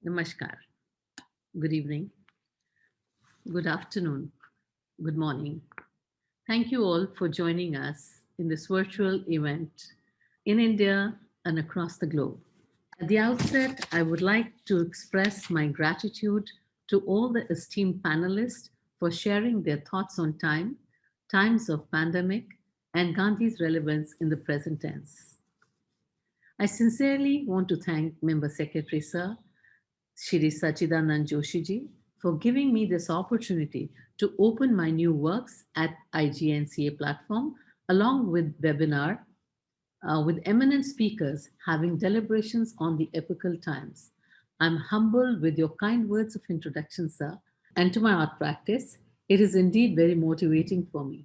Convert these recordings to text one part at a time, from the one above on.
Namaskar. Good evening. Good afternoon. Good morning. Thank you all for joining us in this virtual event in India and across the globe. At the outset, I would like to express my gratitude to all the esteemed panelists for sharing their thoughts on time, times of pandemic, and Gandhi's relevance in the present tense. I sincerely want to thank Member Secretary Sir Shri Sachidanand Joshiji for giving me this opportunity to open my new works at IGNCA platform along with webinar with eminent speakers having deliberations on the epochal times. I'm humbled with your kind words of introduction, sir, and to my art practice. It is indeed very motivating for me.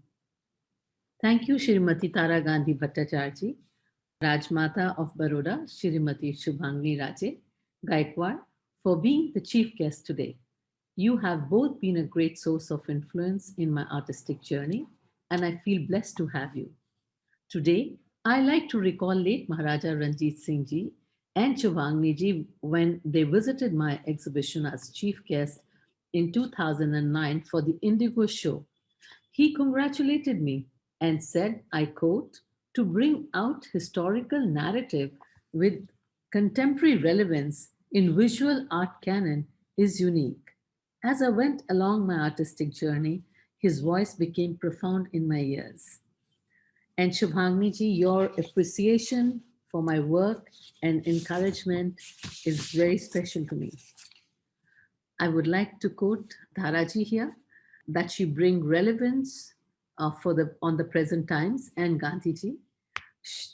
Thank you, Shrimati Tara Gandhi Bhattacharya, Rajmata of Baroda, Shrimati Shubhangi Raje, Gaikwad, for being the chief guest today. You have both been a great source of influence in my artistic journey, and I feel blessed to have you. Today, I like to recall late Maharaja Ranjit Singh Ji and Shubhangi Ji when they visited my exhibition as chief guest in 2009 for the Indigo show. He congratulated me and said, I quote, to bring out historical narrative with contemporary relevance in visual art canon is unique. As I went along my artistic journey, his voice became profound in my ears. And Shubhangi ji, your appreciation for my work and encouragement is very special to me. I would like to quote Dharaji here that she bring relevance for the on the present times and Gandhiji.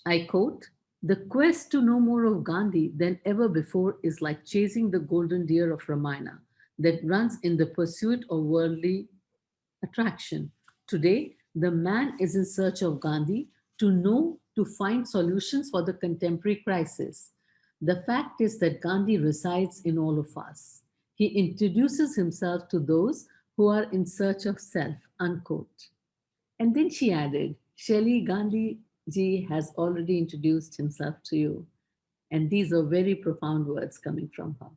I quote, the quest to know more of Gandhi than ever before is like chasing the golden deer of Ramayana that runs in the pursuit of worldly attraction. Today, the man is in search of Gandhi to find solutions for the contemporary crisis. The fact is that Gandhi resides in all of us. He introduces himself to those who are in search of self, unquote. And then she added, Shelly Gandhi ji has already introduced himself to you. And these are very profound words coming from her.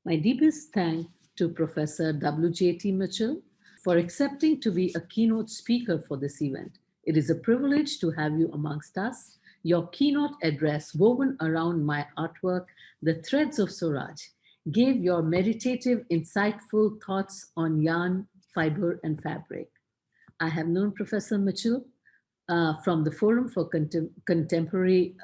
My deepest thanks to Professor W.J.T. Mitchell for accepting to be a keynote speaker for this event. It is a privilege to have you amongst us. Your keynote address, woven around my artwork, The Threads of Swaraj, gave your meditative, insightful thoughts on yarn, fiber, and fabric. I have known Professor Mitchell from the Forum for Contemporary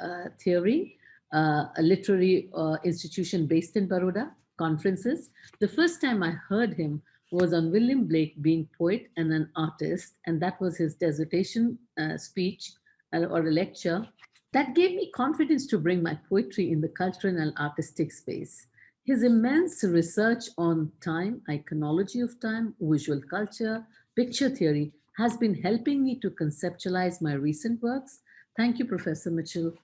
Theory, a literary institution based in Baroda, conferences. The first time I heard him was on William Blake being poet and an artist, and that was his dissertation speech or a lecture. That gave me confidence to bring my poetry in the cultural and artistic space. His immense research on time, iconology of time, visual culture, picture theory has been helping me to conceptualize my recent works. Thank you, Professor Mitchell,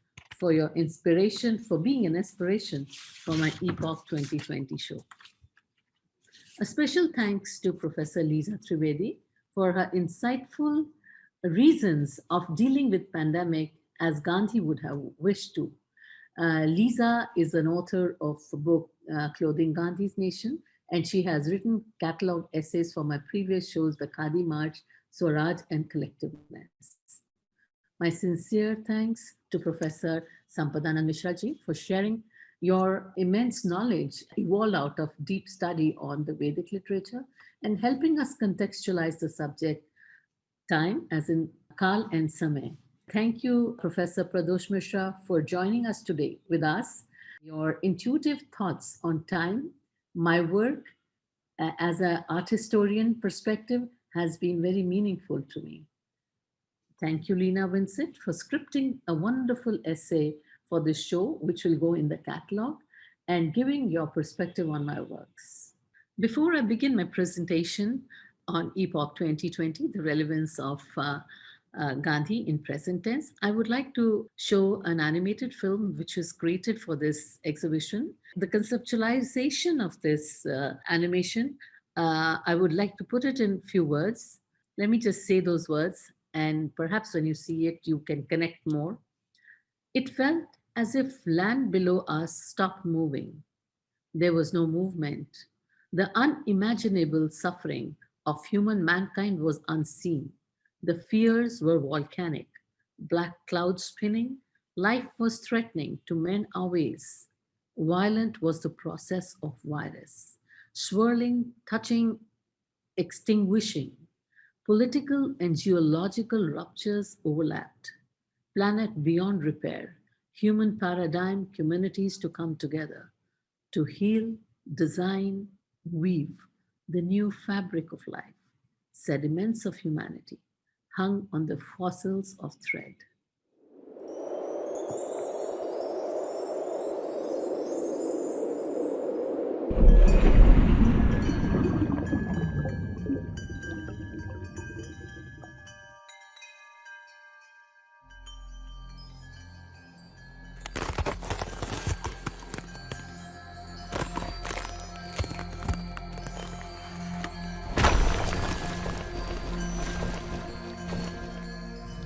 for your inspiration, for being an inspiration for my Epoch 2020 show. A special thanks to Professor Lisa Trivedi for her insightful reasons of dealing with pandemic as Gandhi would have wished to. Lisa is an author of the book Clothing Gandhi's Nation, and she has written catalog essays for my previous shows, The Khadi March, Swaraj, and Collectiveness. My sincere thanks to Professor Sampadanand Mishra-ji for sharing your immense knowledge evolved out of deep study on the Vedic literature and helping us contextualize the subject time as in Kal and Samay. Thank you, Professor Pradosh Mishra, for joining us today with us. Your intuitive thoughts on time, my work as an art historian perspective has been very meaningful to me. Thank you, Lena Vincent, for scripting a wonderful essay for this show, which will go in the catalog, and giving your perspective on my works. Before I begin my presentation on Epoch 2020, the relevance of Gandhi in present tense, I would like to show an animated film which was created for this exhibition. The conceptualization of this animation, I would like to put it in few words. Let me just say those words, and perhaps when you see it, you can connect more. It felt as if land below us stopped moving. There was no movement. The unimaginable suffering of human mankind was unseen. The fears were volcanic. Black clouds spinning, life was threatening to mend our ways. Violent was the process of virus, swirling, touching, extinguishing. Political and geological ruptures overlapped. Planet beyond repair, human paradigm communities to come together, to heal, design, weave the new fabric of life, sediments of humanity, hung on the fossils of thread.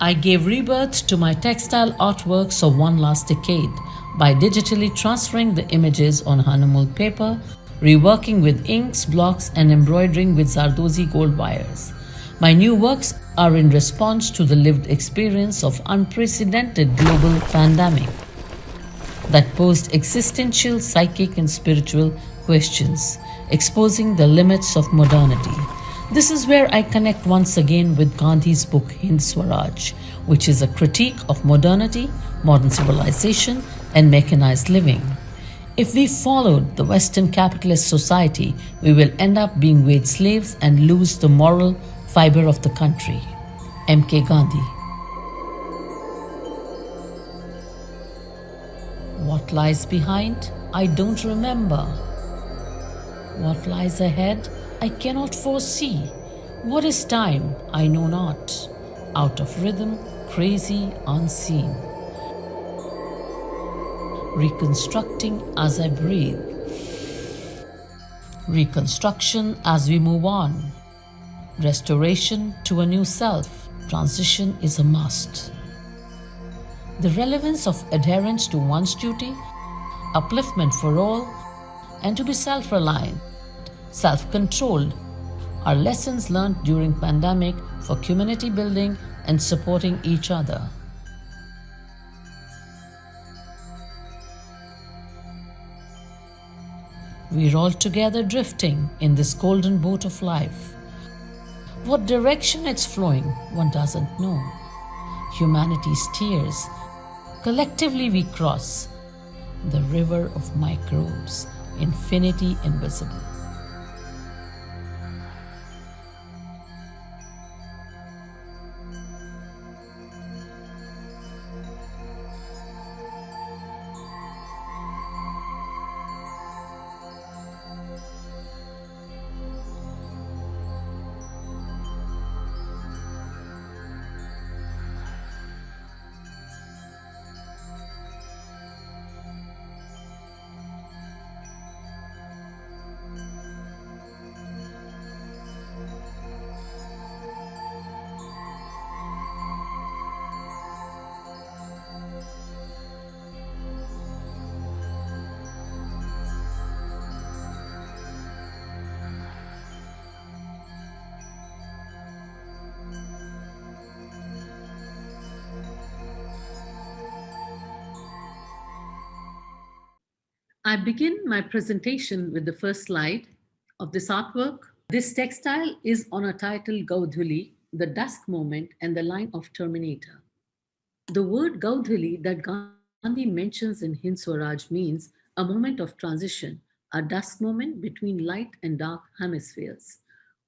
I gave rebirth to my textile artworks of one last decade by digitally transferring the images on Hanumul paper, reworking with inks, blocks, and embroidering with Zardozi gold wires. My new works are in response to the lived experience of unprecedented global pandemic that posed existential, psychic, and spiritual questions, exposing the limits of modernity. This is where I connect once again with Gandhi's book Hind Swaraj, which is a critique of modernity, modern civilization, and mechanized living. If we followed the Western capitalist society, we will end up being wage slaves and lose the moral fiber of the country. M.K. Gandhi. What lies behind? I don't remember. What lies ahead? I cannot foresee. What is time? I know not. Out of rhythm, crazy, unseen. Reconstructing as I breathe. Reconstruction as we move on. Restoration to a new self. Transition is a must. The relevance of adherence to one's duty, upliftment for all, and to be self-reliant, self-controlled are lessons learned during pandemic for community building and supporting each other. We're all together drifting in this golden boat of life. What direction it's flowing, one doesn't know. Humanity steers. Collectively we cross the river of microbes, infinity invisible. I begin my presentation with the first slide of this artwork. This textile is on a title Gaudhuli, the dusk moment and the line of Terminator. The word Gaudhuli that Gandhi mentions in Hind Swaraj means a moment of transition, a dusk moment between light and dark hemispheres.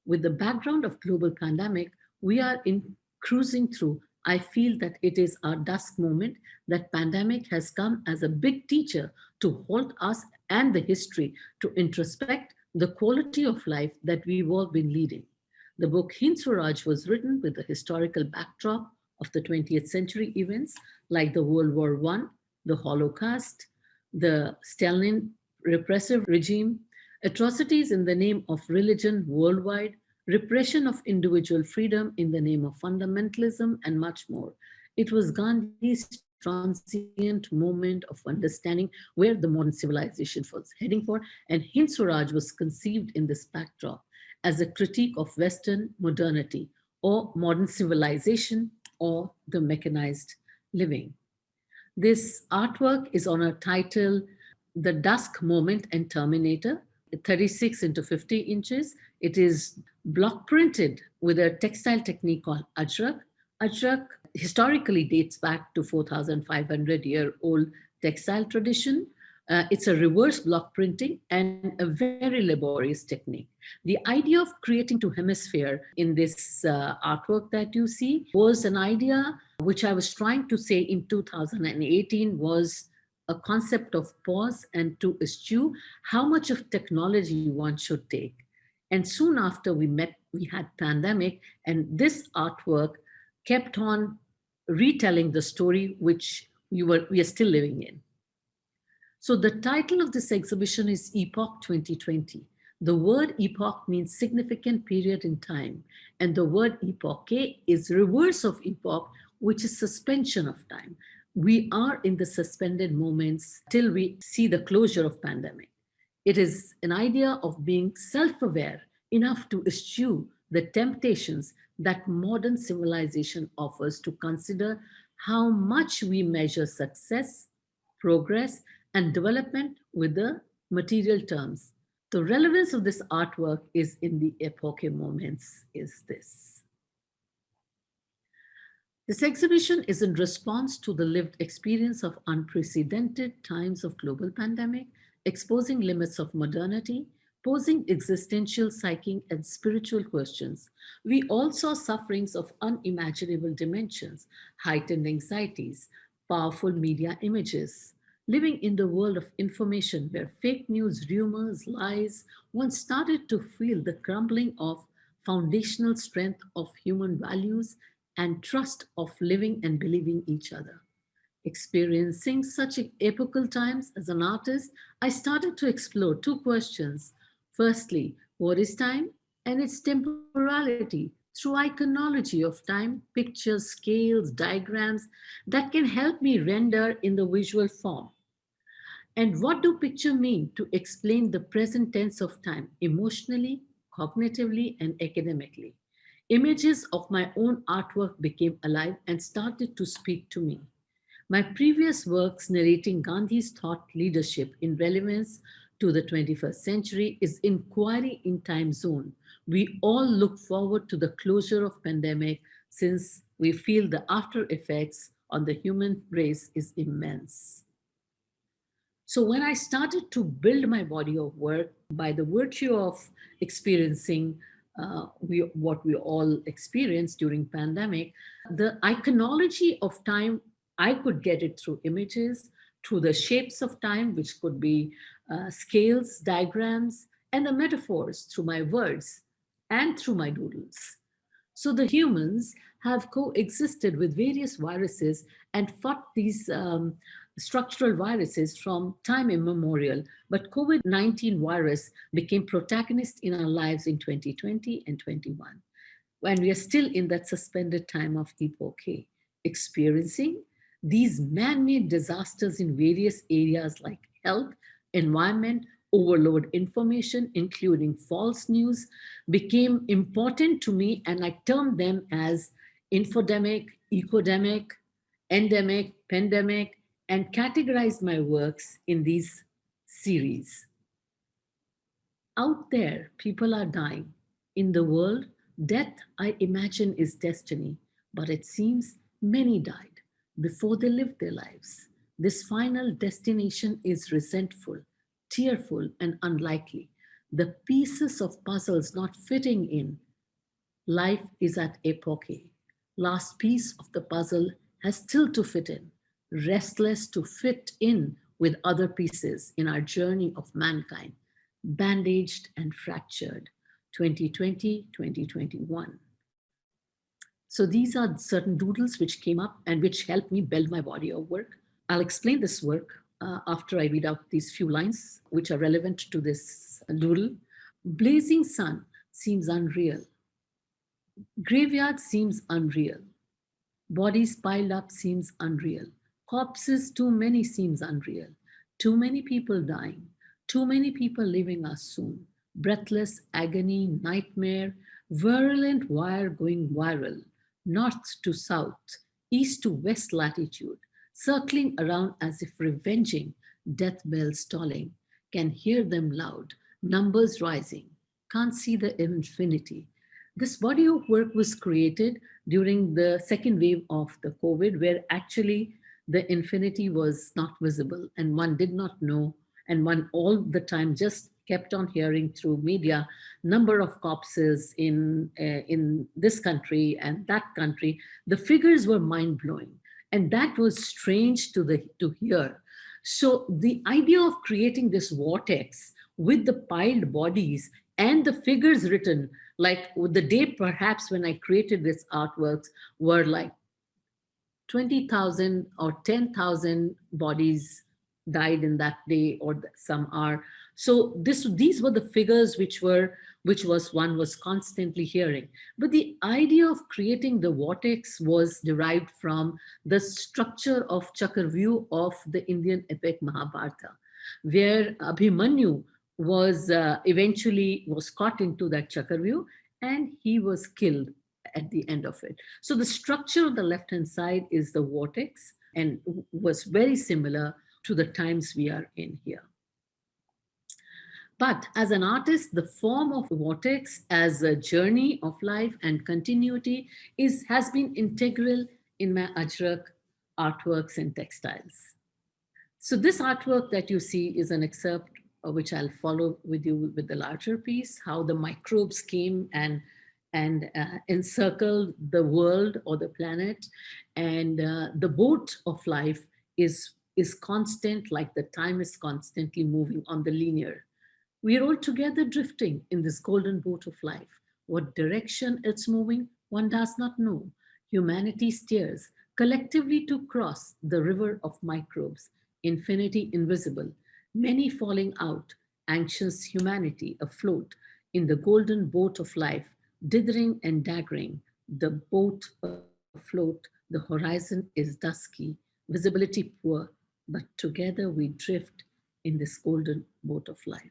With the background of global pandemic we are in cruising through, I feel that it is our dusk moment that pandemic has come as a big teacher to hold us and the history to introspect the quality of life that we've all been leading. The book Hind Swaraj was written with the historical backdrop of the 20th century events like the World War I, the Holocaust, the Stalin repressive regime, atrocities in the name of religion worldwide, repression of individual freedom in the name of fundamentalism, and much more. It was Gandhi's story transient moment of understanding where the modern civilization was heading for, and Hind Swaraj was conceived in this backdrop as a critique of Western modernity or modern civilization or the mechanized living. This artwork is on a title, The Dusk Moment and Terminator, 36 into 50 inches. It is block printed with a textile technique called ajrak. Ajrak historically dates back to 4,500-year-old textile tradition. It's a reverse block printing and a very laborious technique. The idea of creating two hemisphere in this artwork that you see was an idea which I was trying to say in 2018 was a concept of pause and to eschew how much of technology one should take. And soon after we met, we had pandemic, and this artwork kept on retelling the story which we are still living in. So the title of this exhibition is Epoch 2020. The word epoch means significant period in time, and the word epoche is reverse of epoch, which is suspension of time. We are in the suspended moments till we see the closure of pandemic. It is an idea of being self-aware enough to eschew the temptations that modern civilization offers to consider how much we measure success, progress, and development with the material terms. The relevance of this artwork is in the epoche moments is this. This exhibition is in response to the lived experience of unprecedented times of global pandemic, exposing limits of modernity, posing existential, psychic, and spiritual questions. We all saw sufferings of unimaginable dimensions, heightened anxieties, powerful media images. Living in the world of information where fake news, rumors, lies, one started to feel the crumbling of foundational strength of human values and trust of living and believing each other. Experiencing such epochal times as an artist, I started to explore two questions. Firstly, what is time and its temporality through iconology of time, pictures, scales, diagrams that can help me render in the visual form. And what do picture mean to explain the present tense of time emotionally, cognitively, and academically? Images of my own artwork became alive and started to speak to me. My previous works narrating Gandhi's thought leadership in relevance to the 21st century is Inquiry in Time Zone. We all look forward to the closure of pandemic since we feel the after effects on the human race is immense. So when I started to build my body of work by the virtue of experiencing what we all experienced during pandemic, the iconology of time, I could get it through images, through the shapes of time, which could be scales, diagrams, and the metaphors through my words and through my doodles. So the humans have coexisted with various viruses and fought these structural viruses from time immemorial. But COVID-19 virus became protagonist in our lives in 2020 and 21. When we are still in that suspended time of epoche, experiencing these man-made disasters in various areas like health, environment, overload information, including false news, became important to me, and I termed them as infodemic, ecodemic, endemic, pandemic, and categorized my works in these series. Out there, people are dying. In the world, death, I imagine, is destiny, but it seems many died before they lived their lives. This final destination is resentful, tearful, and unlikely. The pieces of puzzles not fitting in. Life is at epoche. Last piece of the puzzle has still to fit in, restless to fit in with other pieces in our journey of mankind, bandaged and fractured, 2020, 2021. So these are certain doodles which came up and which helped me build my body of work. I'll explain this work after I read out these few lines which are relevant to this doodle. Blazing sun seems unreal. Graveyard seems unreal. Bodies piled up seems unreal. Corpses too many seems unreal. Too many people dying. Too many people leaving us soon. Breathless agony, nightmare, virulent wire going viral. North to south, east to west latitude, circling around as if revenging, death bells tolling. Can hear them loud, numbers rising. Can't see the infinity. This body of work was created during the second wave of the COVID, where actually the infinity was not visible and one did not know. And one all the time just kept on hearing through media number of corpses in this country and that country. The figures were mind blowing, and that was strange to hear. So the idea of creating this vortex with the piled bodies and the figures written, like the date perhaps when I created this artworks were like 20,000 or 10,000 bodies died in that day, or some are. So these were the figures which was one was constantly hearing. But the idea of creating the vortex was derived from the structure of Chakravyuh of the Indian epic Mahabharata, where Abhimanyu was eventually was caught into that Chakravyuh and he was killed at the end of it. So the structure on the left-hand side is the vortex and was very similar to the times we are in here. But as an artist, the form of vortex as a journey of life and continuity has been integral in my Ajrak artworks and textiles. So this artwork that you see is an excerpt which I'll follow with you with the larger piece, how the microbes came and encircled the world or the planet. And the boat of life is constant, like the time is constantly moving on the linear. We are all together drifting in this golden boat of life. What direction it's moving, one does not know. Humanity steers collectively to cross the river of microbes, infinity invisible, many falling out, anxious humanity afloat in the golden boat of life, dithering and daggering, the boat afloat, the horizon is dusky, visibility poor, but together we drift in this golden boat of life.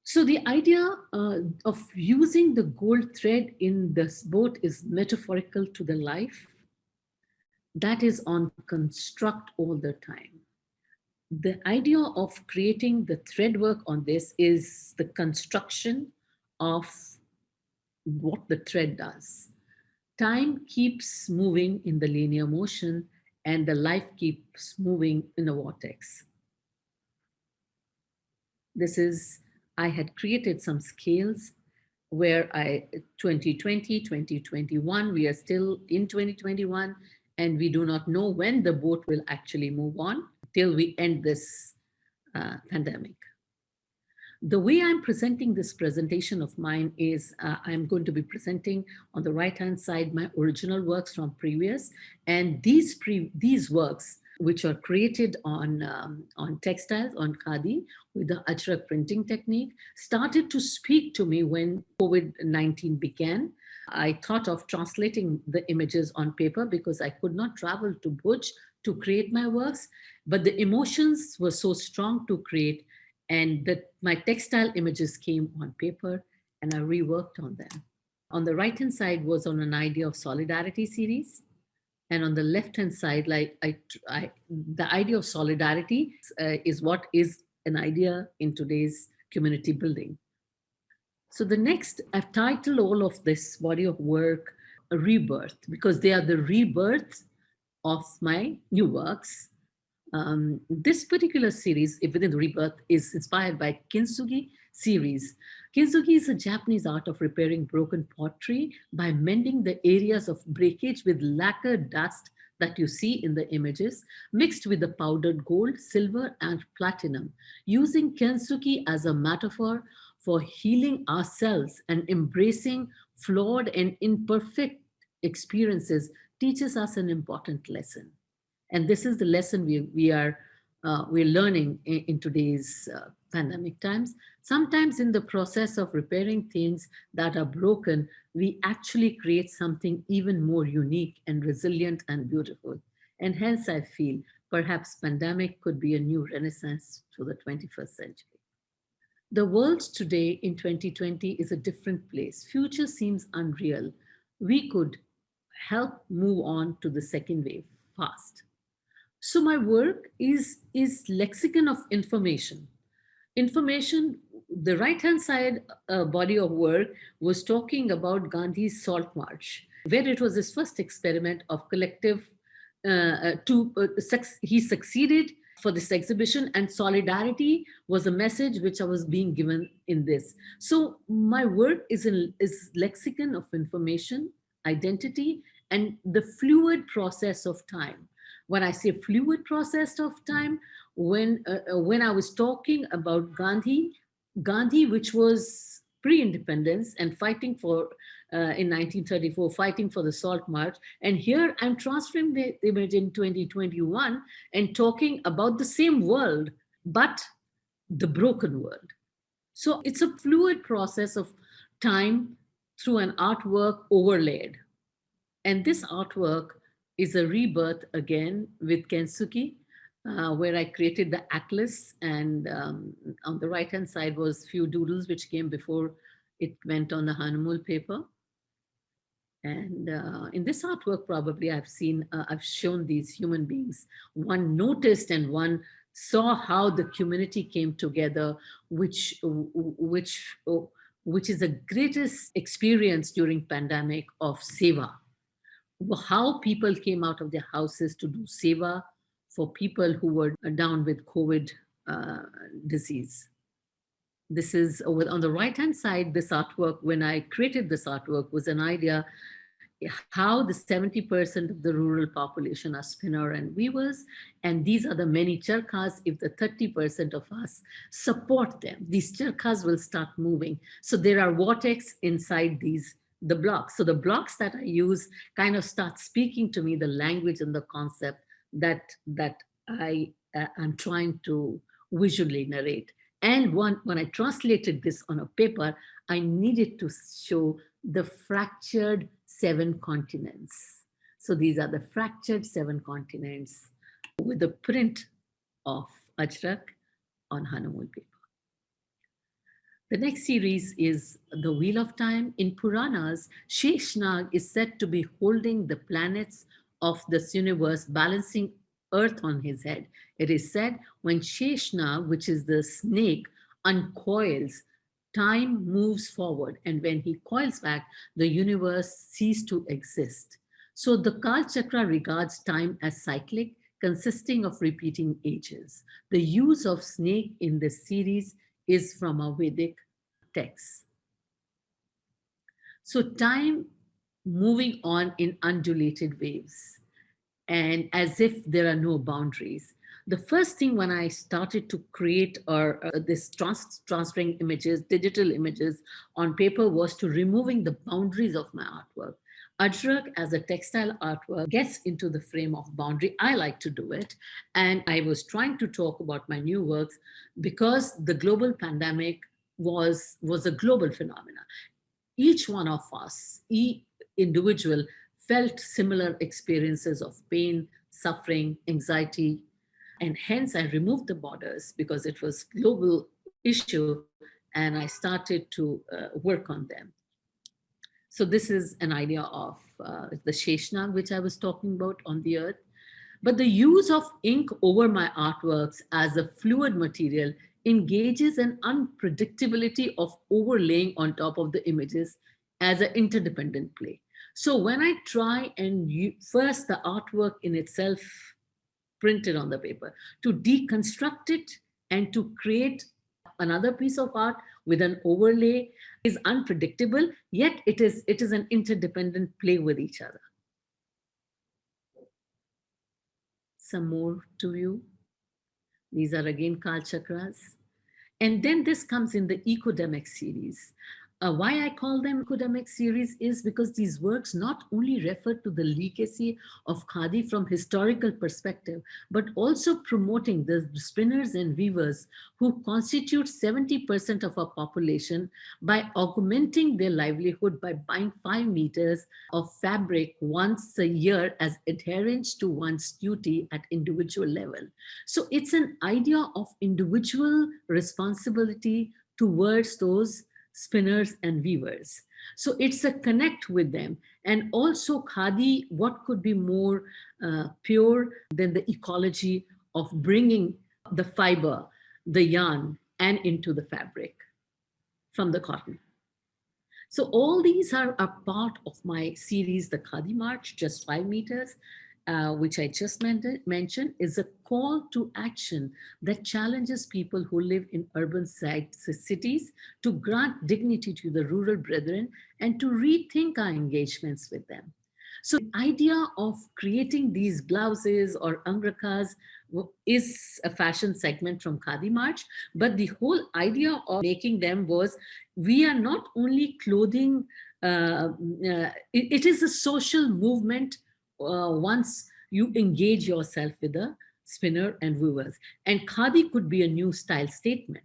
So the idea of using the gold thread in this boat is metaphorical to the life that is on construct all the time. The idea of creating the thread work on this is the construction of what the thread does. Time keeps moving in the linear motion and the life keeps moving in a vortex. This is, I had created some scales where 2020, 2021, we are still in 2021, and we do not know when the boat will actually move on till we end this pandemic. The way I'm presenting this presentation of mine is I'm going to be presenting on the right-hand side my original works from previous, and these works, which are created on textiles, on khadi, with the Ajrak printing technique, started to speak to me when COVID-19 began. I thought of translating the images on paper because I could not travel to Bhuj to create my works, but the emotions were so strong to create, and that my textile images came on paper and I reworked on them. On the right-hand side was on an idea of solidarity series. And on the left-hand side, like the idea of solidarity is what is an idea in today's community building. So the next, I've titled all of this body of work a rebirth, because they are the rebirth of my new works. This particular series within the Rebirth is inspired by Kintsugi series. Kintsugi is a Japanese art of repairing broken pottery by mending the areas of breakage with lacquer dust that you see in the images, mixed with the powdered gold, silver, and platinum, using Kintsugi as a metaphor for healing ourselves and embracing flawed and imperfect experiences teaches us an important lesson. And this is the lesson we're learning in today's pandemic times. Sometimes in the process of repairing things that are broken, we actually create something even more unique and resilient and beautiful. And hence I feel perhaps pandemic could be a new renaissance for the 21st century. The world today in 2020 is a different place. Future seems unreal. We could help move on to the second wave fast. So my work is lexicon of information. Information, the right hand side body of work was talking about Gandhi's Salt March, where it was his first experiment of collective he succeeded for this exhibition, and solidarity was a message which I was being given in this. So my work is lexicon of information, identity, and the fluid process of time. When I say fluid process of time, when I was talking about Gandhi, which was pre-independence and fighting for in 1934, fighting for the Salt March, and here I'm transferring the image in 2021 and talking about the same world, but the broken world. So it's a fluid process of time through an artwork overlaid. And this artwork is a rebirth again with Kensuke, where I created the atlas, and on the right hand side was few doodles which came before it went on the Hanumul paper. And in this artwork, probably I've shown these human beings. One noticed and one saw how the community came together, which is the greatest experience during pandemic of seva. How people came out of their houses to do seva for people who were down with COVID disease. This is on the right hand side. This artwork, when I created this artwork, was an idea how the 70% of the rural population are spinner and weavers, and these are the many charkhas. If the 30% of us support them, these charkhas will start moving. So there are vortex inside the blocks. So the blocks that I use kind of start speaking to me the language and the concept that I'm trying to visually narrate. And when I translated this on a paper, I needed to show the fractured 7 continents. So these are the fractured 7 continents with the print of Ajrak on Hanumul paper. The next series is The Wheel of Time. In Puranas, Sheshnag is said to be holding the planets of this universe, balancing Earth on his head. It is said when Sheshnag, which is the snake, uncoils, time moves forward, and when he coils back, the universe ceases to exist. So the Kal Chakra regards time as cyclic, consisting of repeating ages. The use of snake in this series is from a Vedic text. So time moving on in undulated waves, and as if there are no boundaries. The first thing when I started to create this transferring images, digital images on paper, was to removing the boundaries of my artwork. Ajrak as a textile artwork gets into the frame of boundary. I like to do it. And I was trying to talk about my new works because the global pandemic was a global phenomenon. Each one of us, each individual, felt similar experiences of pain, suffering, anxiety, and hence I removed the borders because it was global issue, and I started to work on them. So this is an idea of the Sheshnag, which I was talking about on the earth. But the use of ink over my artworks as a fluid material engages an unpredictability of overlaying on top of the images as an interdependent play. So when I try and first the artwork in itself printed on the paper, to deconstruct it and to create another piece of art with an overlay is unpredictable, yet it is an interdependent play with each other. Some more to view. These are again Kal Chakras. And then this comes in the ecodemic series. Why I call them academic series is because these works not only refer to the legacy of Khadi from historical perspective, but also promoting the spinners and weavers who constitute 70% of our population by augmenting their livelihood by buying 5 meters of fabric once a year as adherence to one's duty at individual level. So it's an idea of individual responsibility towards those spinners and weavers. So it's a connect with them. And also Khadi, what could be more pure than the ecology of bringing the fiber, the yarn, and into the fabric from the cotton. So all these are a part of my series, The Khadi March, just 5 meters, which I just mentioned, is a call to action that challenges people who live in urban cities to grant dignity to the rural brethren and to rethink our engagements with them. So the idea of creating these blouses or angrakas is a fashion segment from Khadi March, but the whole idea of making them was we are not only clothing, it is a social movement once you engage yourself with a spinner and weavers. And Khadi could be a new style statement.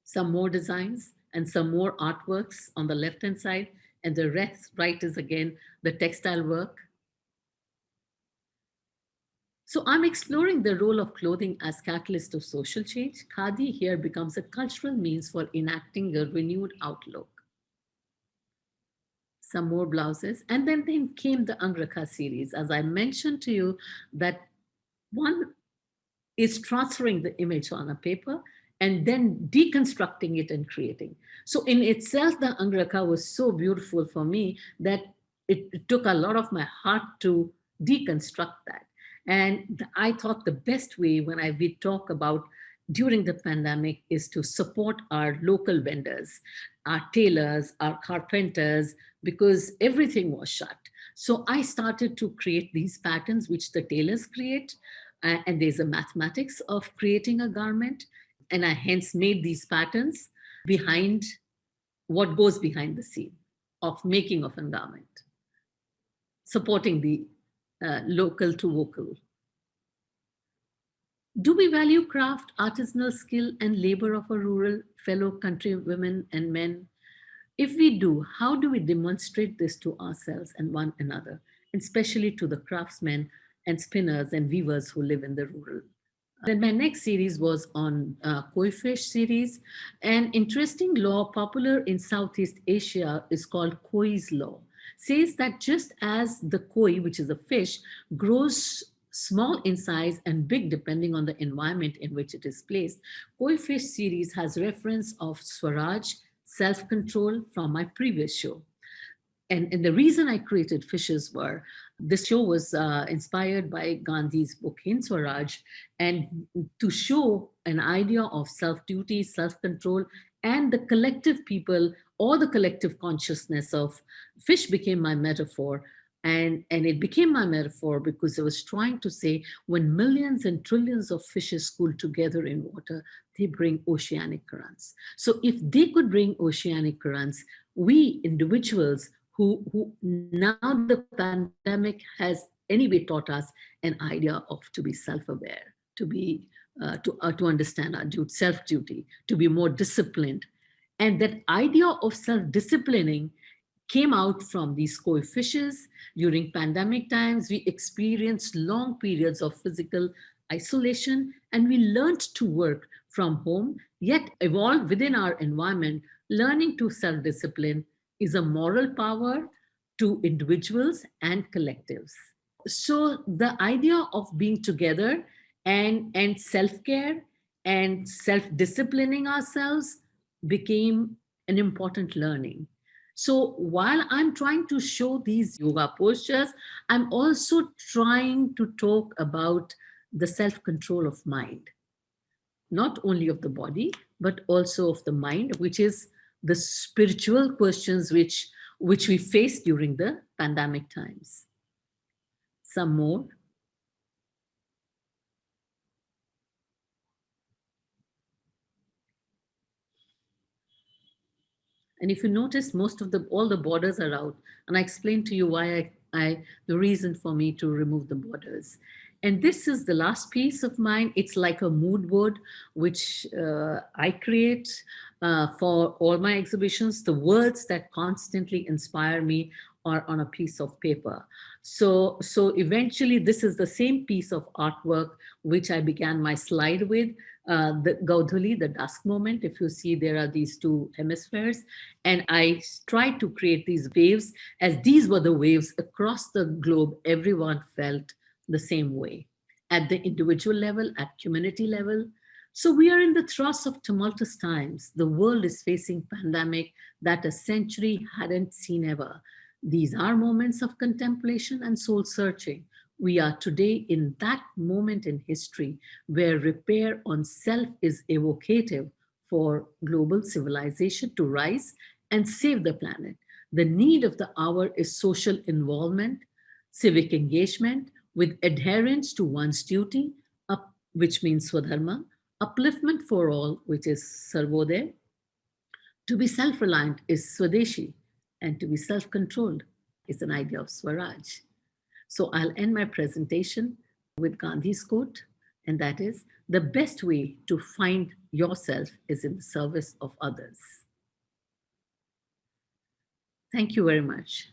Some more designs and some more artworks on the left hand side, and the rest right is again the textile work. So I'm exploring the role of clothing as catalyst of social change. Khadi here becomes a cultural means for enacting a renewed outlook. Some more blouses, and then came the Angraka series. As I mentioned to you, that one is transferring the image on a paper and then deconstructing it and creating. So in itself, the Angraka was so beautiful for me that it took a lot of my heart to deconstruct that. And I thought the best way when we talk about during the pandemic is to support our local vendors, our tailors, our carpenters, because everything was shut. So I started to create these patterns, which the tailors create, and there's a mathematics of creating a garment. And I hence made these patterns behind what goes behind the scene of making of a garment, supporting the local to vocal. Do we value craft, artisanal skill, and labor of our rural fellow countrywomen and men? If we do, how do we demonstrate this to ourselves and one another, and especially to the craftsmen and spinners and weavers who live in the rural? Then my next series was on koi fish series. An interesting law popular in Southeast Asia is called Koi's law. Says that just as the koi, which is a fish, grows small in size and big depending on the environment in which it is placed, koi fish series has reference of Swaraj, self-control from my previous show. And the reason I created fishes were this show was inspired by Gandhi's book Hind Swaraj, and to show an idea of self-duty, self-control, and the collective people or the collective consciousness of fish became my metaphor. And it became my metaphor because I was trying to say when millions and trillions of fishes school together in water, they bring oceanic currents. So if they could bring oceanic currents, we individuals who now the pandemic has anyway taught us an idea of to be self-aware, to be to understand our self-duty, to be more disciplined. And that idea of self-disciplining came out from these koi fishes. During pandemic times, we experienced long periods of physical isolation, and we learned to work from home, yet evolved within our environment. Learning to self-discipline is a moral power to individuals and collectives. So the idea of being together and self-care and self-disciplining ourselves became an important learning. So while I'm trying to show these yoga postures, I'm also trying to talk about the self-control of mind, not only of the body, but also of the mind, which is the spiritual questions which we face during the pandemic times. Some more. And if you notice, most of the all the borders are out. And I explained to you why the reason for me to remove the borders. And this is the last piece of mine. It's like a mood board, which I create for all my exhibitions. The words that constantly inspire me are on a piece of paper. So eventually, this is the same piece of artwork which I began my slide with, the Gaudhuli, the dusk moment. If you see, there are these two hemispheres, and I tried to create these waves, as these were the waves across the globe. Everyone felt the same way at the individual level, at community level. So we are in the thrust of tumultuous times. The world is facing pandemic that a century hadn't seen ever. These are moments of contemplation and soul searching. We are today in that moment in history where repair on self is evocative for global civilization to rise and save the planet. The need of the hour is social involvement, civic engagement with adherence to one's duty, which means Swadharma, upliftment for all, which is Sarvodaya. To be self reliant is Swadeshi, and to be self controlled is an idea of Swaraj. So I'll end my presentation with Gandhi's quote, and that is, the best way to find yourself is in the service of others. Thank you very much.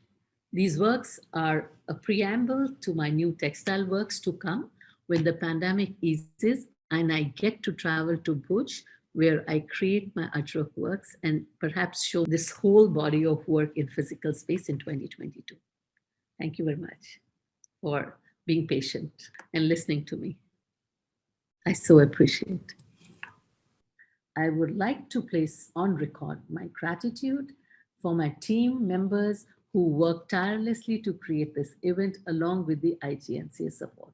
These works are a preamble to my new textile works to come when the pandemic eases and I get to travel to Bhuj, where I create my artwork works and perhaps show this whole body of work in physical space in 2022. Thank you very much for being patient and listening to me. I so appreciate. I would like to place on record my gratitude for my team members who worked tirelessly to create this event along with the IGNC support.